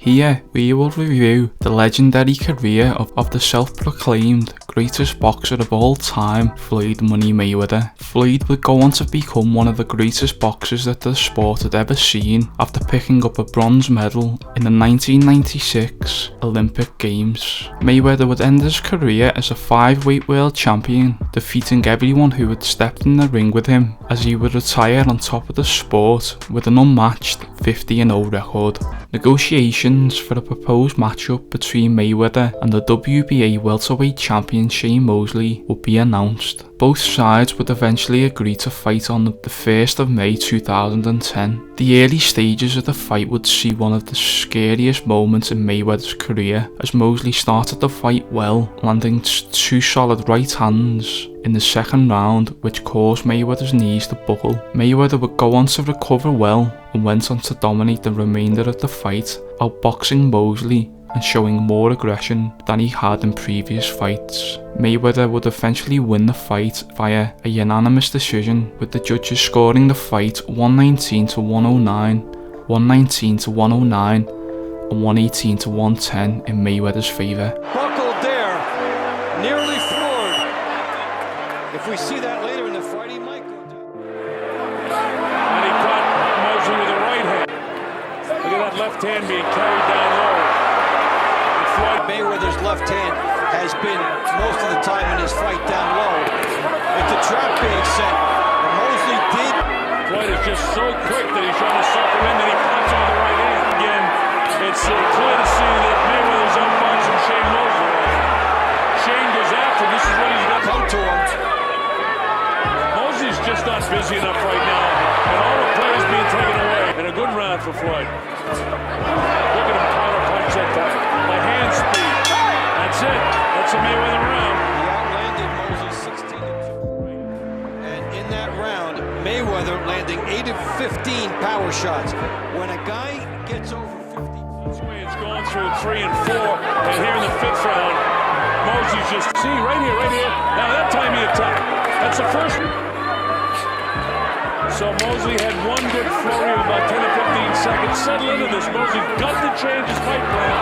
Here we will review the legendary career of the self-proclaimed greatest boxer of all time, Floyd Money Mayweather. Floyd would go on to become one of the greatest boxers that the sport had ever seen after picking up a bronze medal in the 1996 Olympic Games. Mayweather would end his career as a 5-weight world champion, defeating everyone who had stepped in the ring with him, as he would retire on top of the sport with an unmatched 50-0 record. Negotiations for a proposed matchup between Mayweather and the WBA welterweight champion Shane Mosley would be announced. Both sides would eventually agree to fight on the 1st of May 2010. The early stages of the fight would see one of the scariest moments in Mayweather's career, as Mosley started the fight well, landing 2 solid right hands in the second round, which caused Mayweather's knees to buckle. Mayweather would go on to recover well and went on to dominate the remainder of the fight, outboxing Mosley and showing more aggression than he had in previous fights. Mayweather would eventually win the fight via a unanimous decision, with the judges scoring the fight 119 to 109, 119 to 109 and 118 to 110 in Mayweather's favour. Buckled there, nearly floored. If we see that later in the fight, he might go down. And he caught Mosley with a right hand. Look at that left hand being carried down low. Floyd Mayweather's left hand has been most of the time in his fight down low. With the trap being set, and Mosley did. Floyd is just so quick that he's trying to suck him in, then he pops on the right hand. Again, it's clear to see that Mayweather's outboxing Shane Mosley. Shane goes after him. This is what he's got come to him. Mosley's just not busy enough right now, and all the players being taken away. And a good round for Floyd. Look at him counter punch that time. My hand speed. That's it. That's a Mayweather round. He outlanded Mosley 16-2. And in that round, Mayweather landing 8 of 15 power shots. When a guy gets over 50. That's the way it's going through 3 and 4. And here in the 5th round, Mosley's just, see, right here. Now that time he attacked. That's the first one. So Mosley had one good flurry of about 10 or 15 seconds. Settle into this. Mosley got to change his fight plan.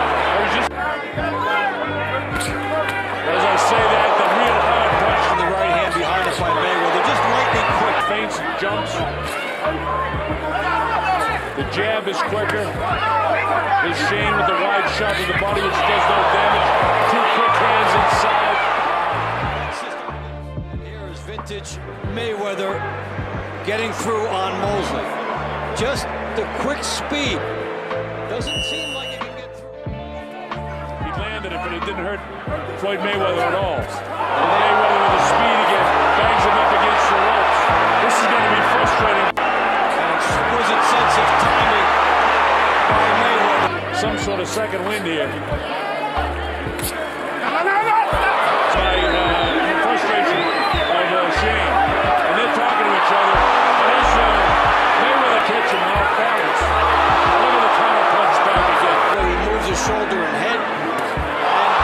As I say that, the real hard punch to the right hand behind it by Mayweather. Just lightning quick. Feints and jumps. The jab is quicker. There's Shane with the wide shot to the body, which does no damage. 2 quick hands inside. And here is vintage Mayweather getting through on Mosley. Just the quick speed. Doesn't seem like it can get through. He landed it, but it didn't hurt Floyd Mayweather at all. And Mayweather with the speed again, bangs him up against the ropes. This is going to be frustrating. An exquisite sense of timing by Mayweather. Some sort of second wind here. Frustration of Shane. And they're talking to each other. Mayweather catching off balance. Look at the counter punch back again. He moves his shoulder and head.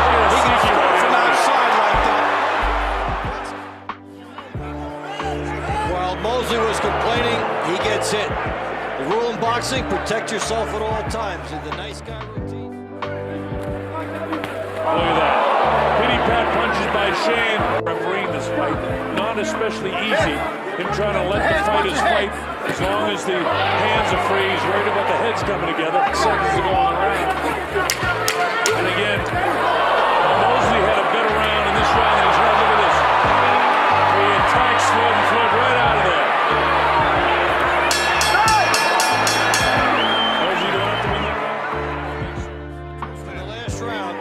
And he can score from outside like that. While Mosley was complaining, he gets hit. The rule in boxing, protect yourself at all times. In the nice guy routine. Look at that. Pity pat punches by Shane. Refereeing this fight, not especially easy. Him trying to let the fighters fight as long as the hands are free. He's worried about the heads coming together. Seconds to go on the round. And again, Mosley had a better round in this round than he's had. Look at this. He attacks Floyd and Floyd right out of there. Mosley going up to win that round? In the last round,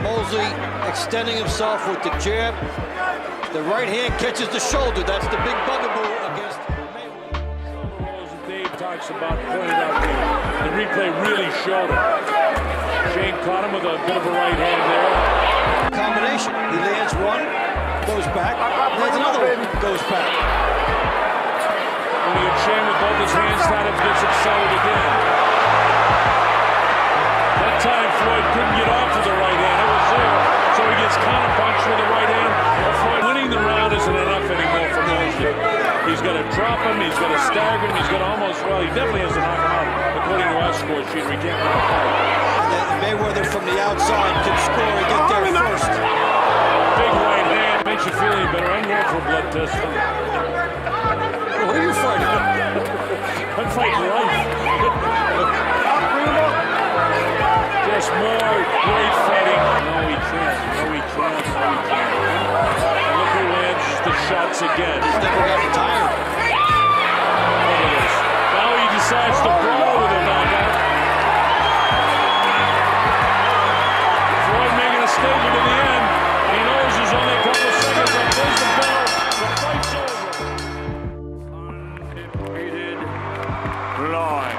Mosley extending himself with the jab. The right hand catches the shoulder. That's the big bugaboo against Mayweather. Dave talks about, pointed out the replay really showed him. Shane caught him with a bit of a right hand there. Combination. He lands one, goes back, lands another one, goes back. When he had Shane with both his hands tied up, gets excited again. That time Floyd couldn't get off with the right hand. It was there. So he gets counterpunched with the right hand. Floyd winning the round isn't enough anymore for Mosley. He's got to drop him, he's got to stagger him, he's got to almost, well, he definitely has to knock him out. According to our score sheet, we can't win a fight. outside can score and get there first. Big right hand makes you feel any better. I'm going for a blood test. Who are you fighting? I'm fighting life. Just more great fighting. No, he can't. No, he can't. No, he can't. And look who lands the shots again. He's never got tired. Look at this. Now he decides to brawl with a knockout. Floyd making a statement in the end. He knows there's only a couple of seconds left. There's the bell. The fight's over. Undefeated Floyd.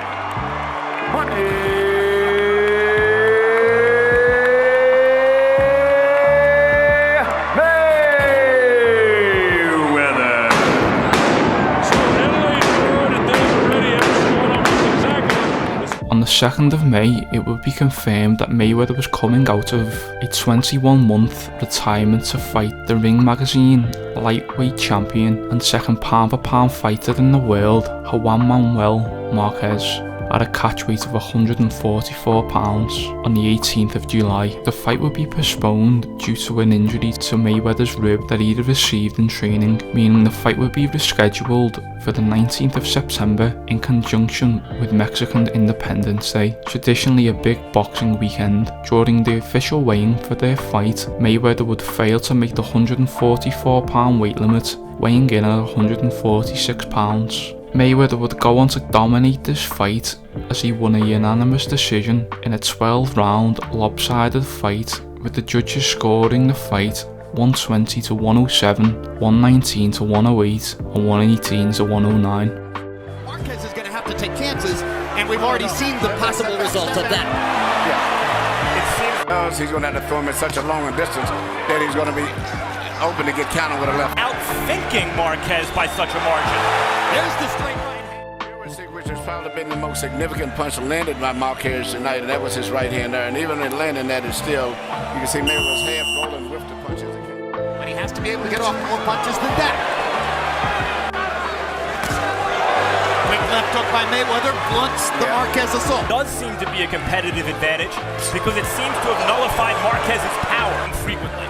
On the 2nd of May, it would be confirmed that Mayweather was coming out of a 21-month retirement to fight the Ring Magazine lightweight champion and second pound-for-pound fighter in the world, Juan Marquez, at a catch weight of 144 pounds on the 18th of July. The fight would be postponed due to an injury to Mayweather's rib that he'd received in training, meaning the fight would be rescheduled for the 19th of September in conjunction with Mexican Independence Day, traditionally a big boxing weekend. During the official weighing for their fight, Mayweather would fail to make the 144 pound weight limit, weighing in at 146 pounds. Mayweather would go on to dominate this fight as he won a unanimous decision in a 12-round lopsided fight, with the judges scoring the fight 120 to 107, 119 to 108 and 118 to 109. Marquez is going to have to take chances, and we've already seen the possible results of that. Yeah. It seems he's going to have to throw him at such a long distance that he's going to be open to get counted with a left. Outthinking Marquez by such a margin. There's the straight right hand. Which has probably been the most significant punch landed by Marquez tonight, and that was his right hand there. And even in landing that, is still, you can see Mayweather's half rolling with the punches. But he has to be able to get off more punches than that. Quick left hook by Mayweather blunts the Marquez assault. Does seem to be a competitive advantage because it seems to have nullified Marquez's power infrequently.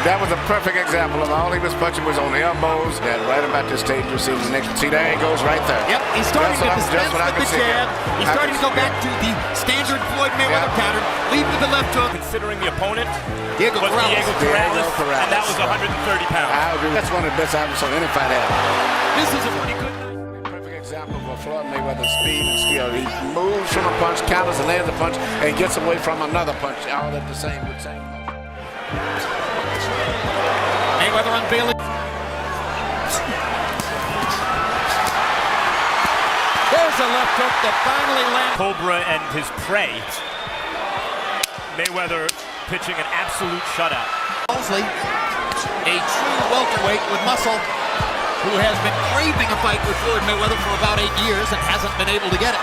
That was a perfect example of all he was punching was on the elbows. And right about this stage, you see the next. See, there he goes right there. Yep, he's starting to dispense with the jab. He's starting to go back to the standard Floyd Mayweather pattern. Lead with the left hook. Considering the opponent Diego was Corrales. Diego Corrales, and that was 130 pounds. I agree. That's one of the best I've saw any fight ever. This is a pretty good night. Perfect example of Floyd Mayweather's speed and skill. He moves from a punch, counters and lands a punch, and gets away from another punch. All at the same time. Mayweather unveiling. There's a left hook that finally lands. Cobra and his prey. Mayweather pitching an absolute shutout. Mosley, a true welterweight with muscle, who has been craving a fight with Floyd Mayweather for about 8 years and hasn't been able to get it.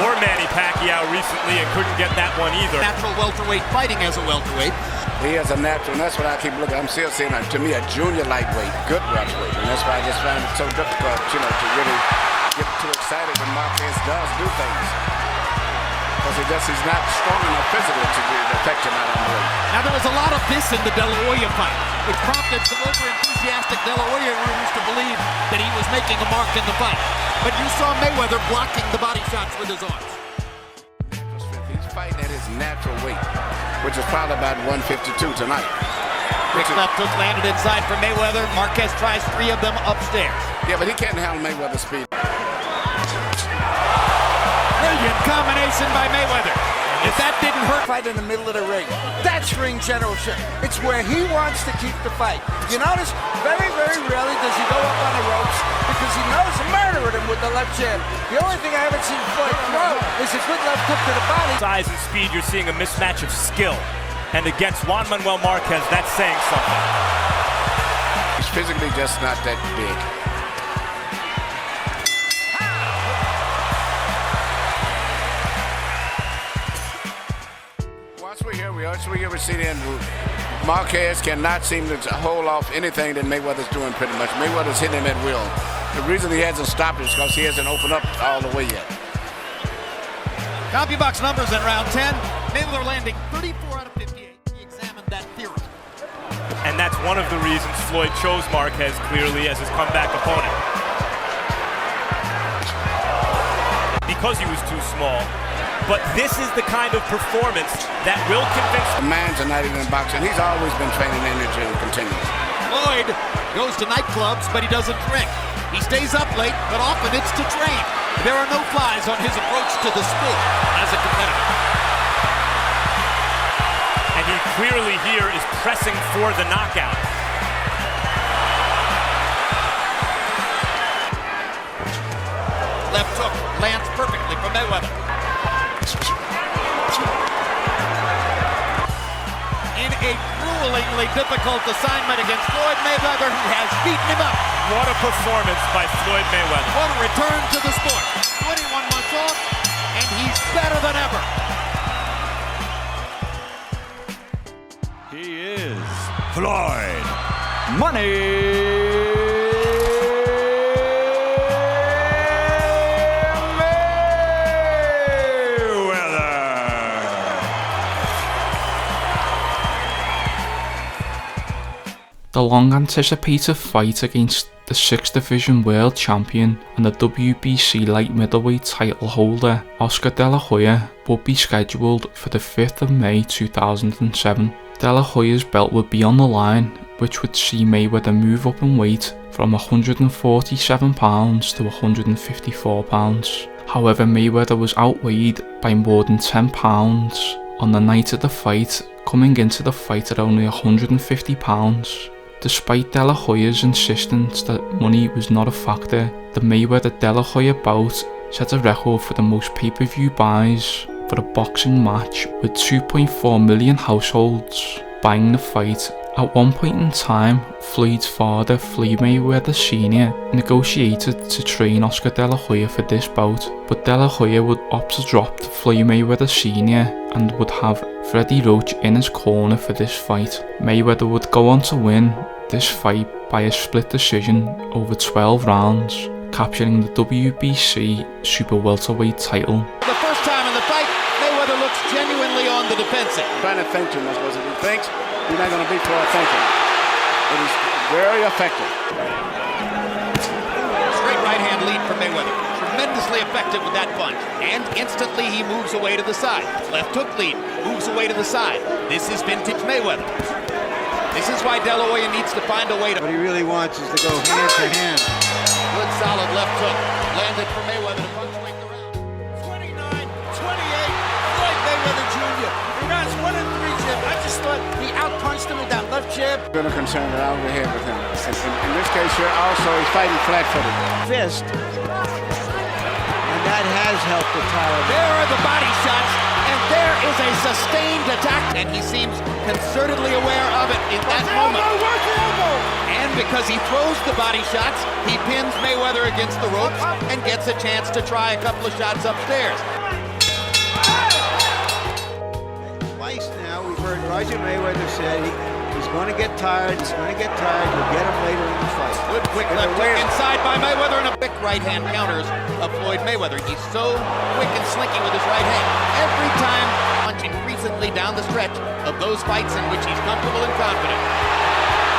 Or Manny Pacquiao recently and couldn't get that one either. Natural welterweight fighting as a welterweight. He is a natural, and that's what I keep looking. I'm still seeing, to me, a junior lightweight, good welterweight, and that's why I just find it so difficult, to really get too excited when Marquez does do things, because he's not strong enough physically to affect him out on the way. Now there was a lot of this in the De La Hoya fight, which prompted some over-enthusiastic De La Hoya rumors to believe that he was making a mark in the fight. But you saw Mayweather blocking the body shots with his arms. He's fighting at his natural weight, which is probably about 152 tonight. Quick left hook landed inside for Mayweather. Marquez tries 3 of them upstairs. Yeah, but he can't handle Mayweather's speed. Brilliant combination by Mayweather. If that didn't hurt. Fight in the middle of the ring. That's ring generalship. It's where he wants to keep the fight. You notice, very, very rarely does he go up on the ropes because he knows the murder at him with the left jab. The only thing I haven't seen Floyd throw is a good left hook to the body. Size and speed, you're seeing a mismatch of skill. And against Juan Marquez, that's saying something. He's physically just not that big. Once we see the Marquez cannot seem to hold off anything that Mayweather's doing pretty much. Mayweather's hitting him at will. The reason he hasn't stopped is because he hasn't opened up all the way yet. CompuBox numbers in round 10. Mayweather landing 34 out of 58. He examined that theory. And that's one of the reasons Floyd chose Marquez clearly as his comeback opponent. Because he was too small. But this is the kind of performance that will convince... The man's a night in boxing. He's always been training energy and continues. Floyd goes to nightclubs, but he doesn't drink. He stays up late, but often it's to train. There are no flies on his approach to the sport as a competitor. And he clearly here is pressing for the knockout. Left hook lands perfectly for Mayweather. In a gruelingly difficult assignment against Floyd Mayweather, who has beaten him up. What a performance by Floyd Mayweather. What a return to the sport. 21 months off, and he's better than ever. He is Floyd Money The long-anticipated fight against the 6th Division World Champion and the WBC light middleweight title holder Oscar De La Hoya would be scheduled for the 5th of May 2007. De La Hoya's belt would be on the line, which would see Mayweather move up in weight from 147 pounds to 154 pounds. However, Mayweather was outweighed by more than 10 pounds on the night of the fight, coming into the fight at only 150 pounds. Despite De La Hoya's insistence that money was not a factor, the Mayweather-De La Hoya bout set a record for the most pay-per-view buys for a boxing match, with 2.4 million households buying the fight. At one point in time, Floyd's father, Floyd Mayweather Sr., negotiated to train Oscar De La Hoya for this bout, but De La Hoya would opt to drop to Floyd Mayweather Sr. and would have Freddie Roach in his corner for this fight. Mayweather would go on to win this fight by a split decision over 12 rounds, capturing the WBC Super Welterweight title. For the first time in the fight, Mayweather looks genuinely on the defensive. Trying to think too much, because if he thinks, he's not going to be for thinking. It is very effective. Straight right hand lead for Mayweather. Tremendously effective with that punch. And instantly he moves away to the side. Left hook lead, moves away to the side. This is vintage Mayweather. This is why De La Hoya needs to find a way to... What he really wants is to go hand to hand. Good solid left hook. Landed for Mayweather to punctuate the round. 29-28, Floyd Mayweather Jr. He rounds 1 and 3, Jim. I just thought he outpunched him with that left jab. Been a concern that I'll go ahead with him. In this case here, also, he's fighting flat-footed. Fist. And that has helped the tire. There are the body shots, and there is a sustained attack, and he seems concertedly aware of it in that moment. And because he throws the body shots, he pins Mayweather against the ropes and gets a chance to try a couple of shots upstairs. Twice now, we've heard Roger Mayweather say he's going to get tired, we'll get him later in the fight. Good quick left hook inside by Mayweather and a quick right hand counters of Floyd Mayweather. He's so quick and slinky with his right hand. Every time punching recently down the stretch of those fights in which he's comfortable and confident.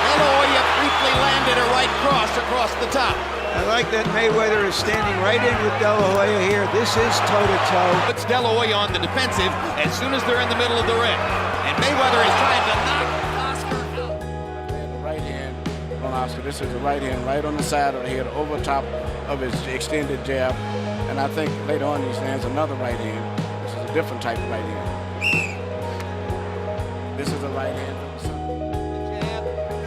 De La Hoya briefly landed a right cross across the top. I like that Mayweather is standing right in with De La Hoya here. This is toe-to-toe. Puts De La Hoya on the defensive as soon as they're in the middle of the ring. And Mayweather is trying to knock Oscar out. The right hand on Oscar. This is the right hand right on the side of the head, over top of his extended jab. And I think later on he lands another right hand. This is a different type of right hand. This is a right hand.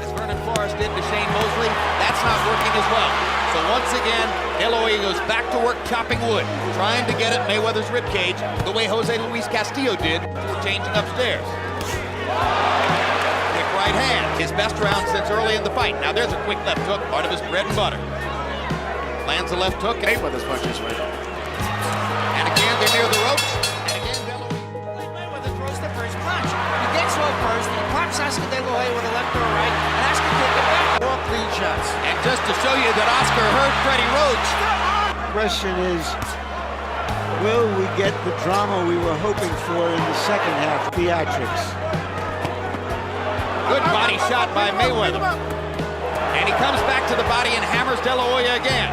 As Vernon Forrest did to Shane Mosley, that's not working as well. So once again, De La Hoya goes back to work chopping wood, trying to get at Mayweather's ribcage the way Jose Luis Castillo did before changing upstairs. Quick right hand, his best round since early in the fight. Now there's a quick left hook, part of his bread and butter. Lands a left hook. Mayweather's punches right. And again, they're near the ropes. And again, De La Hoya. Mayweather throws the first punch. He gets low first, he pops Oscar De La Hoya with a left or a right, and Oscar takes it back. All clean shots. And just to show you that Oscar heard Freddie Roach. The question is, Will we get the drama we were hoping for in the second half? Theatrics. Good body shot by Mayweather. And he comes back to the body and hammers De La Hoya again.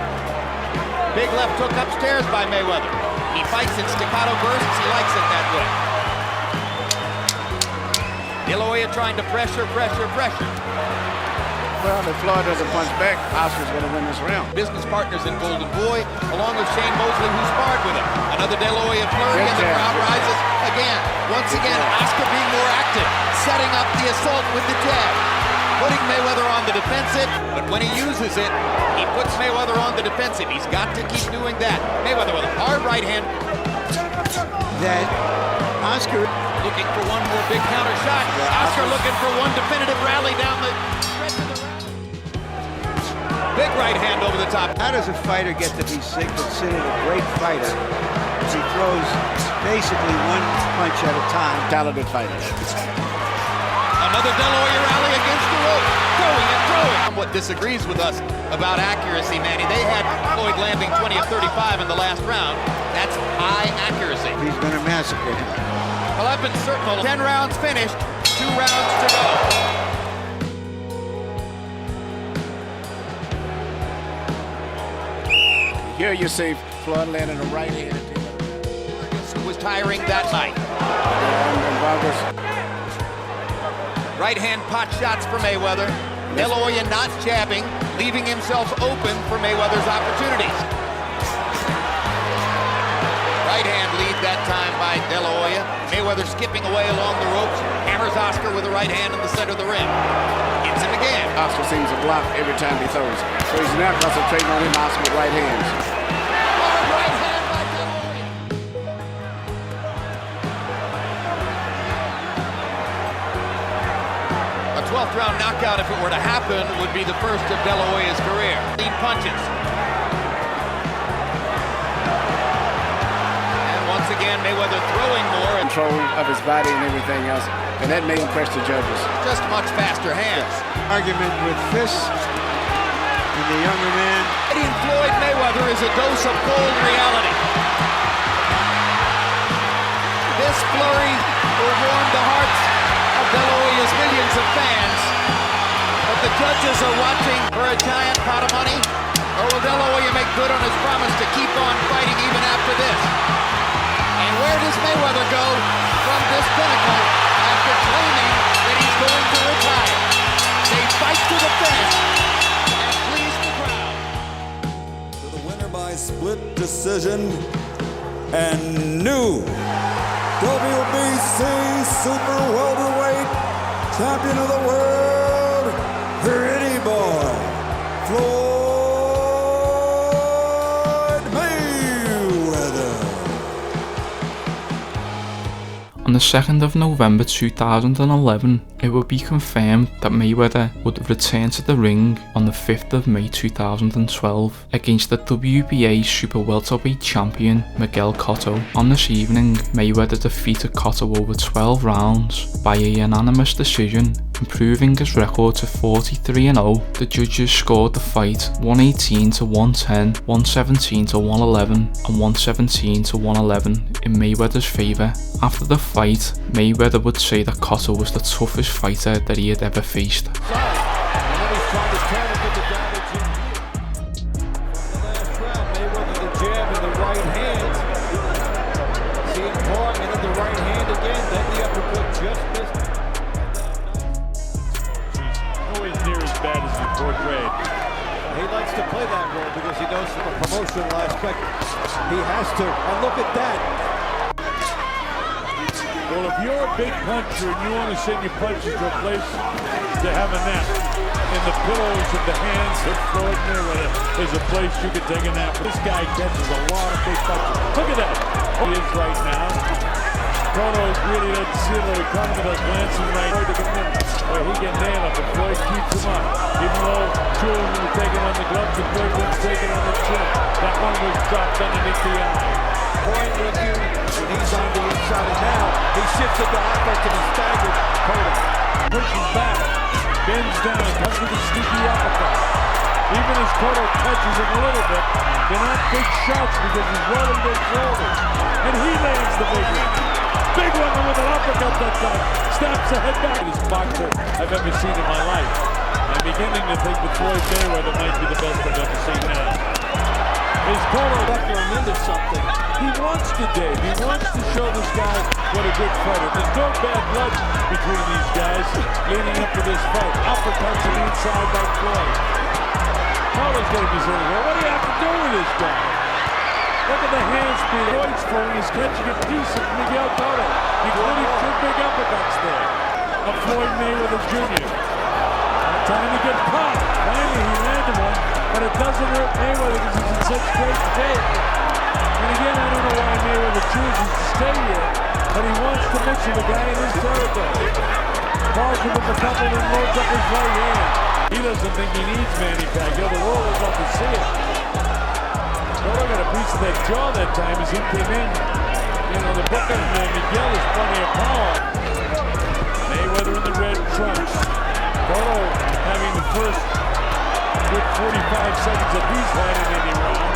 Big left hook upstairs by Mayweather. He fights in staccato bursts. He likes it that way. De La Hoya trying to pressure. Well, if Floyd doesn't punch back, Oscar's going to win this round. Business partners in Golden Boy, along with Shane Mosley, who sparred with him. Another De La Hoya flurry, and the crowd rises again. Once again, Oscar being more active, setting up the assault with the jab, putting Mayweather on the defensive. But when he uses it, he puts Mayweather on the defensive. He's got to keep doing that. Mayweather with a hard right hand. That Oscar looking for one more big counter shot. Oscar looking for one definitive rally down the stretch of the round. Big right hand over the top. How does a fighter get to be considered a great fighter if he throws basically one punch at a time? Talented fighter. Another De La Hoya rally against the rope. Throwing. Somewhat disagrees with us about accuracy, Manny. They had Floyd landing 20 of 35 in the last round. That's high accuracy. He's going to massacre him. Well, I've been certain. 10 rounds finished, 2 rounds to go. Here you see Floyd landing a right hand. Who was tiring that night. Right hand pot shots for Mayweather. De La Hoya not jabbing, leaving himself open for Mayweather's opportunities. Right hand lead that time by De La Hoya. Mayweather skipping away along the ropes, hammers Oscar with a right hand in the center of the ring. Hits him again. Oscar seems to block every time he throws. So he's now concentrating on him, Oscar with right hands. Hard right hand by De La Hoya. A 12th round knockout, if it were to happen, would be the first of De La Hoya's career. Clean punches. Once again, Mayweather throwing more. Control of his body and everything else. And that may impress the judges. Just much faster hands. Argument with fists. And the younger man. Floyd Mayweather is a dose of cold reality. This flurry will warm the hearts of De La Hoya's millions of fans. But the judges are watching for a giant pot of money. Or will De La Hoya make good on his promise to keep on fighting even after this? And where does Mayweather go from this pinnacle after claiming that he's going to retire? They fight to the finish and please the crowd. To the winner by split decision and new WBC Super Welterweight Champion of the World, Pretty Boy, Floyd Mayweather. On the 2nd of November 2011, it would be confirmed that Mayweather would return to the ring on the 5th of May 2012 against the WBA Super Welterweight champion Miguel Cotto. On this evening, Mayweather defeated Cotto over 12 rounds by a unanimous decision, improving his record to 43-0. The judges scored the fight 118-110, 117-111 and 117-111 in Mayweather's favour. After the fight, Mayweather would say that Cotto was the toughest fighter that he had ever faced. And then he's trying to turn it to the damage in the last round. Mayweather the jab in the right hand. See him pouring into the right hand again. Then the uppercut just missed. Nowhere near as bad as he portrayed. He likes to play that role because he knows from a promotional aspect he has to. And look at that. Well, if you're a big puncher and you want to send your punches to a place to have a nap, in the pillows of the hands of Floyd Mayweather is a place you can take a nap. This guy catches a lot of big punches. Look at that. He is right now. Cotto really doesn't see it. He comes with a glancing right to come in. Where he can nail it, but Floyd keeps him up. Even though two of them were taking on the gloves, the third one's taking on the chin. That one was dropped underneath the eye. Point review, and he's on the inside, and now he shifts it to offense and he's staggered. Cotto pushes back, bends down, comes with a sneaky uppercut. Even as Cotto touches him a little bit, they're not big shots because he's rolling their shoulders. And he lands the big one. Big one with an uppercut that time. Snaps the head back. This boxer I've ever seen in my life. I'm beginning to think that Floyd Mayweather might be the best I've ever seen now. Is Cotto buckling him into something? He wants to, Dave. He wants to show this guy what a good fighter. There's no bad blood between these guys leading up to this fight. Uppercuts on the inside by Floyd. Cotto's going to be saying, well, what do you have to do with this guy? Look at the hand speed. Floyd's throwing. He's catching a piece of Miguel Cotto, including two big uppercuts there of Floyd Mayweather Jr. Time to get caught. Finally, he landed one, but it doesn't hurt Mayweather because he's in such great shape. And again, I don't know why Mayweather chooses to stay here, but he wants to mix with the guy in his territory. Calls him with the couple and loads up his right hand. He doesn't think he needs Manny Pacquiao. The world would love to see it. Cotto got a piece of that jaw that time as he came in. You know, the book on Miguel is plenty of power. Mayweather in the red trunks. Cotto having the first good 45 seconds that he's had in any round.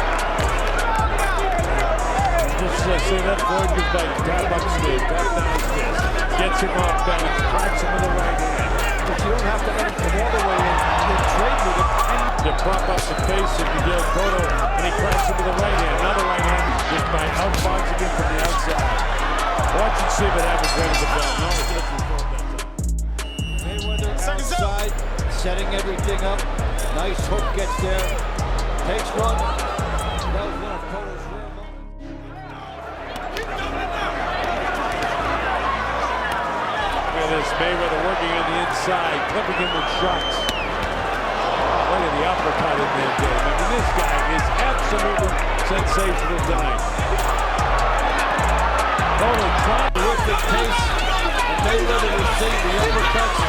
Just say that Floyd goes back, tap upstairs, tap downstairs, gets him off balance, cracks him with the right hand. But you don't have to let him come all the way in and trade with him. To prop up the face of Miguel Cotto, and he cracks him with the right hand. Another right hand just by outboxing him from the outside. Watch and see what happens right at the bell. No, it's just Mayweather outside, setting everything up. Nice hook gets there. Takes one. That was one of Cotto's rare moments. Look at this, Mayweather working on the inside, clipping him with shots. Look at the uppercut in there, Dave. I mean, this guy is absolutely sensational tonight. Cotto trying to lift the pace, and Mayweather will see the uppercuts.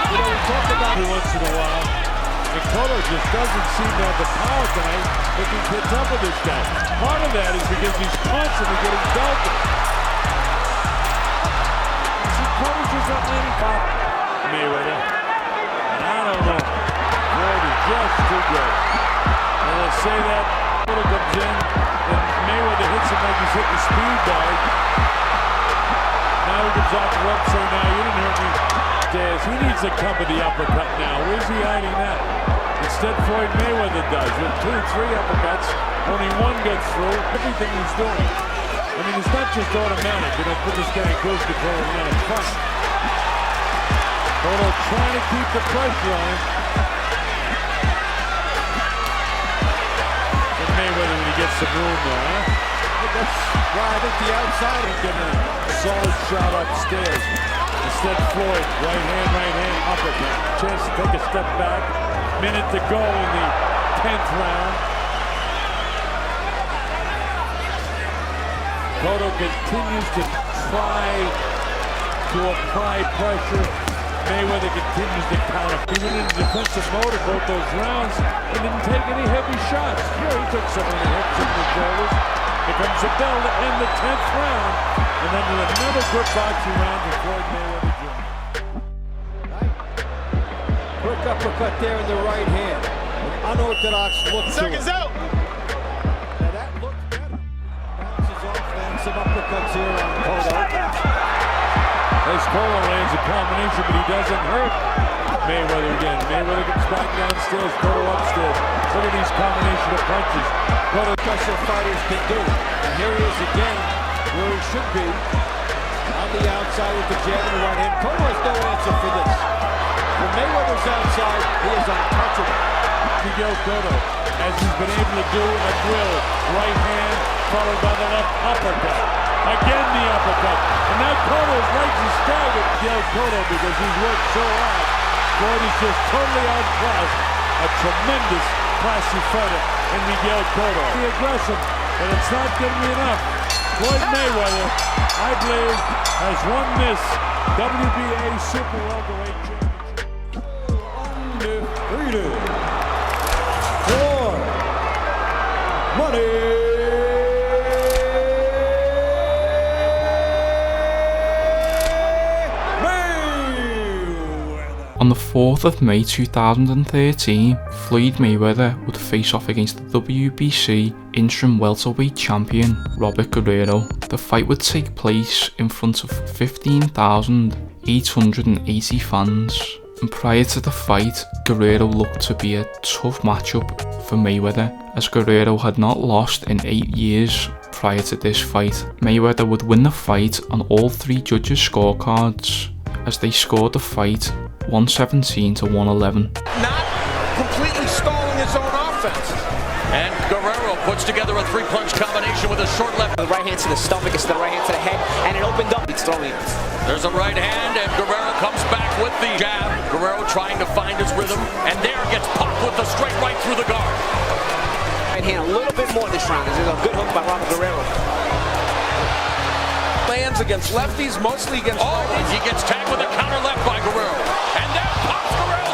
You know, we talk about every once in a while, and Cotto just doesn't seem to have the power tonight that he gets up with this guy. Part of that is because he's constantly getting belted. See, Cotto's just not landing pop Mayweather. And I don't know. Floyd is just too good. And they'll say that Cotto comes in, and Mayweather hits him like he's hit the speed bag. Now he comes off the rope saying, "Now you didn't hurt me." He needs to cover the uppercut now. Where's he hiding that? Instead, Floyd Mayweather does. With 2, 3 uppercuts, only one gets through. Everything he's doing. I mean, it's not just automatic. You don't put this guy in close control and let him fight. Cotto trying to keep the pressure on him. And Mayweather when he gets some room though, huh? That's why I think the outside is getting a solid shot upstairs. Instead, Floyd, right hand, uppercut. Chance to take a step back. Minute to go in the 10th round. Cotto continues to try to apply pressure. Mayweather continues to counter. He went into defensive mode in both those rounds and didn't take any heavy shots. Yeah, he took some of the hips and the shoulders. Here comes the bell to end the 10th round. And then with another good boxing round for Floyd Mayweather Jr. Quick uppercut there in the right hand. An unorthodox look to it. Seconds out. Now that looks better. Bounces off, lands some uppercuts here on Cotto. As Cotto lands a combination, but he doesn't hurt Mayweather again. Mayweather comes back downstairs, Cotto upstairs. Look at these combination of punches. Cotto special fighters can do. And here he is again, where he should be. On the outside with the jab in the right hand. Cotto has no answer for this. When Mayweather's outside, he is untouchable. Miguel Cotto, as he's been able to do at will. Right hand, followed by the left uppercut. Again the uppercut. And now Cotto's legs are staggered. Miguel Cotto, because he's worked so hard. Floyd is just totally outclassed. A tremendous classy fighter in Miguel Cotto. Be aggressive, but it's not going to be enough. Floyd Mayweather, I believe, has won this WBA Super Welterweight Championship. Undefeated. Floyd Money. On the 4th of May 2013, Floyd Mayweather would face off against the WBC interim welterweight champion Robert Guerrero. The fight would take place in front of 15,880 fans. And prior to the fight, Guerrero looked to be a tough matchup for Mayweather, as Guerrero had not lost in 8 years prior to this fight. Mayweather would win the fight on all 3 judges' scorecards, as they scored the fight 117 to 111. Not completely stalling his own offense. And Guerrero puts together a 3-punch combination with a short left. The right hand to the stomach, it's the right hand to the head, and it opened up. It's throwing it. There's a right hand, and Guerrero comes back with the jab. Guerrero trying to find his rhythm, and there gets popped with the straight right through the guard. Right hand a little bit more this round. This is a good hook by Robert Guerrero. Lands against lefties, mostly against righties. He gets tagged with a counter left by Guerrero. And there pops Guerrero.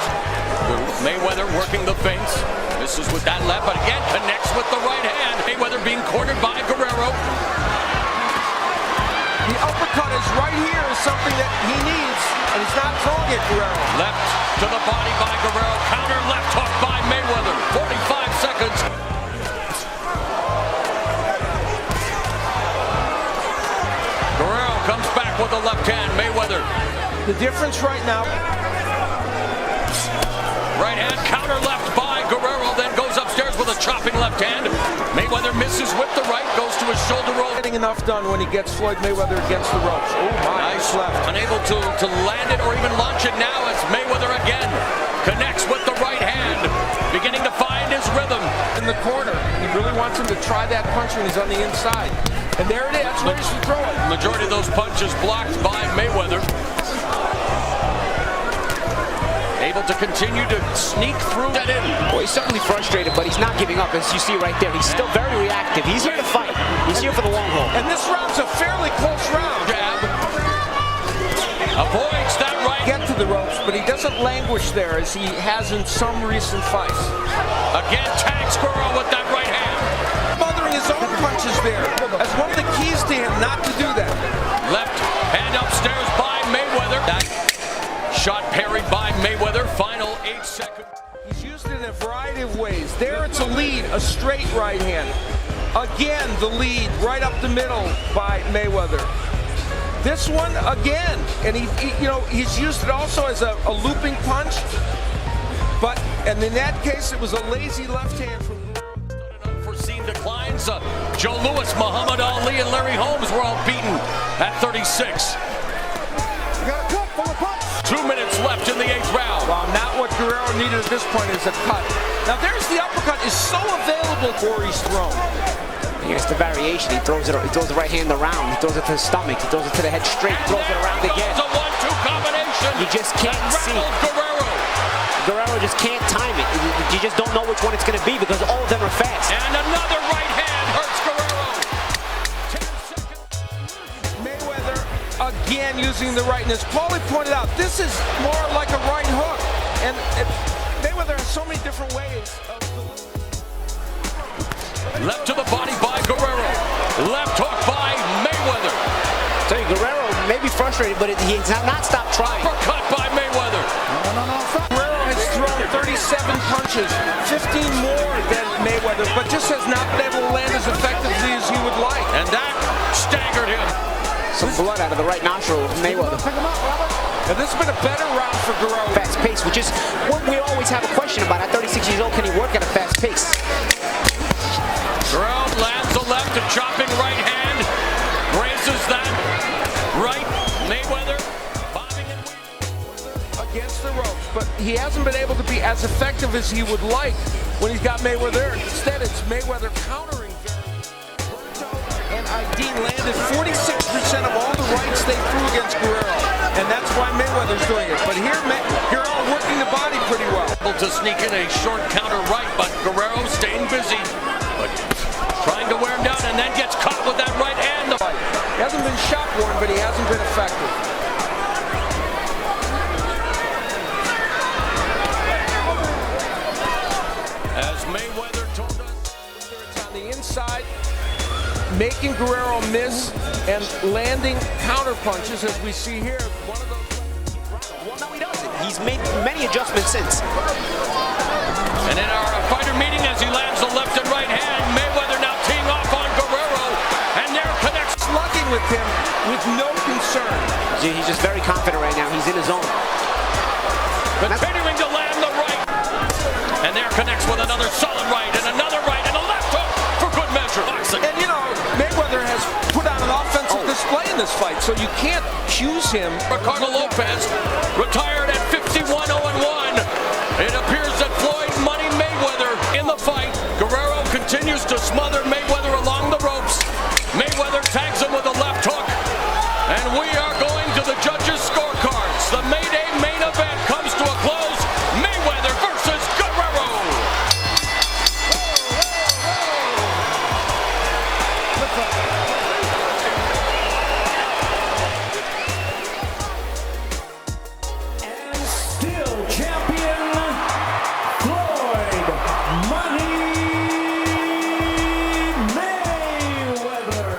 Mayweather working the feints. Misses with that left, but again connects with the right hand. Mayweather being cornered by Guerrero. The uppercut is right here is something that he needs, and he's not throwing it, Guerrero. Left to the body by Guerrero. Counter left hook by Mayweather. 45 seconds. Guerrero comes back with the left hand. Mayweather. The difference right now. Right hand counter left by Guerrero, then goes upstairs with a chopping left hand. Mayweather misses with the right, goes to his shoulder roll. Getting enough done when he gets Floyd Mayweather against the ropes. Oh my, nice left. Unable to land it or even launch it now. It's Mayweather again. Connects with the right hand, beginning to find his rhythm. In the corner, he really wants him to try that punch when he's on the inside. And there it is, that's where he should throw it. Majority of those punches blocked by Mayweather. Able to continue to sneak through that in. Well, he's certainly frustrated, but he's not giving up, as you see right there. He's still very reactive. He's here to fight. He's here for the long haul. And this round's a fairly close round. Jab. Avoids that right. Get to the ropes, but he doesn't languish there as he has in some recent fights. Again, tags Guerrero with that right hand. Mothering his own punches there. That's one of the keys to him not to do that. Left hand upstairs by Mayweather. That shot parried by Mayweather. Final 8 seconds. He's used it in a variety of ways. There it's a lead, a straight right hand. Again, the lead right up the middle by Mayweather. This one again, and he's used it also as a looping punch. And in that case, it was a lazy left hand from Guerrero. Unforeseen declines. Joe Louis, Muhammad Ali, and Larry Holmes were all beaten at 36. 2 minutes left in the 8th round. Well, not what Guerrero needed at this point is a cut. Now there's the uppercut is so available before he's thrown. Here's the variation. He throws the right hand around. He throws it to the stomach. He throws it to the head straight. Throws it around again. It's a 1-2 combination. You just can't see. Guerrero. Guerrero just can't time it. You just don't know which one it's going to be because all of them are fast. And another right hand hurts Guerrero. 10 seconds. Mayweather again using the right. And as Paulie pointed out, this is more like a right hook. And Mayweather has so many different ways of left to the body by Guerrero. Left hook by Mayweather. So Guerrero may be frustrated, but he's not stopped trying. Uppercut by Mayweather. Guerrero has thrown 37 punches, 15 more than Mayweather, but just has not been able to land as effectively as he would like. And that staggered him. Some blood out of the right nostril of Mayweather. And this has been a better round for Guerrero. Fast pace, which is what we always have a question about. At 36 years old, can he work at a fast pace? Guerrero lands a left, a chopping right hand. Braces that right. Mayweather bobbing and weaving. Against the ropes, but he hasn't been able to be as effective as he would like when he's got Mayweather. Instead, it's Mayweather countering. And Aideen landed 46% of all the rights they threw against Guerrero. And that's why Mayweather's doing it. But here, Guerrero working the body pretty well. Able to sneak in a short counter right, but Guerrero staying busy. But trying to wear him down and then gets caught with that right hand. He hasn't been shot worn, but he hasn't been effective. As Mayweather told us, it's on the inside, making Guerrero miss and landing counter punches, as we see here. One of those. Well, no, he doesn't. He's made many adjustments since. And in our fighter meeting, as he lands the left and right hand, Mayweather now teeing off on Guerrero, and there connects. Slugging with him with no concern. He's just very confident right now. He's in his zone. Continuing to land the right. And there connects with another solid right, and another right, and a left hook for good measure. And you know, Mayweather has put on an offensive display in this fight, so you can't accuse him. Ricardo Lopez retired at 51-0-1. It appears that Floyd Money Mayweather in the fight. Guerrero continues to smother Mayweather along the ropes. Mayweather tags him with a left hook. And we are going to the judges' scorecards. The Mayday main event comes to a close. Mayweather versus Guerrero. And still champion, Floyd Money Mayweather.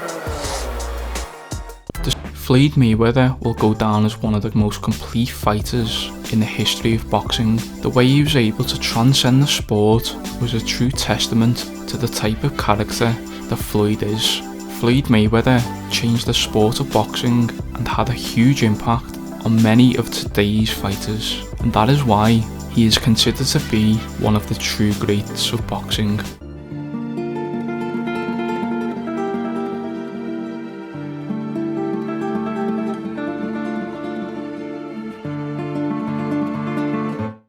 Floyd Mayweather will go down as one of the most complete fighters in the history of boxing. The way he was able to transcend the sport was a true testament to the type of character that Floyd is. Floyd Mayweather changed the sport of boxing and had a huge impact on many of today's fighters, and that is why he is considered to be one of the true greats of boxing.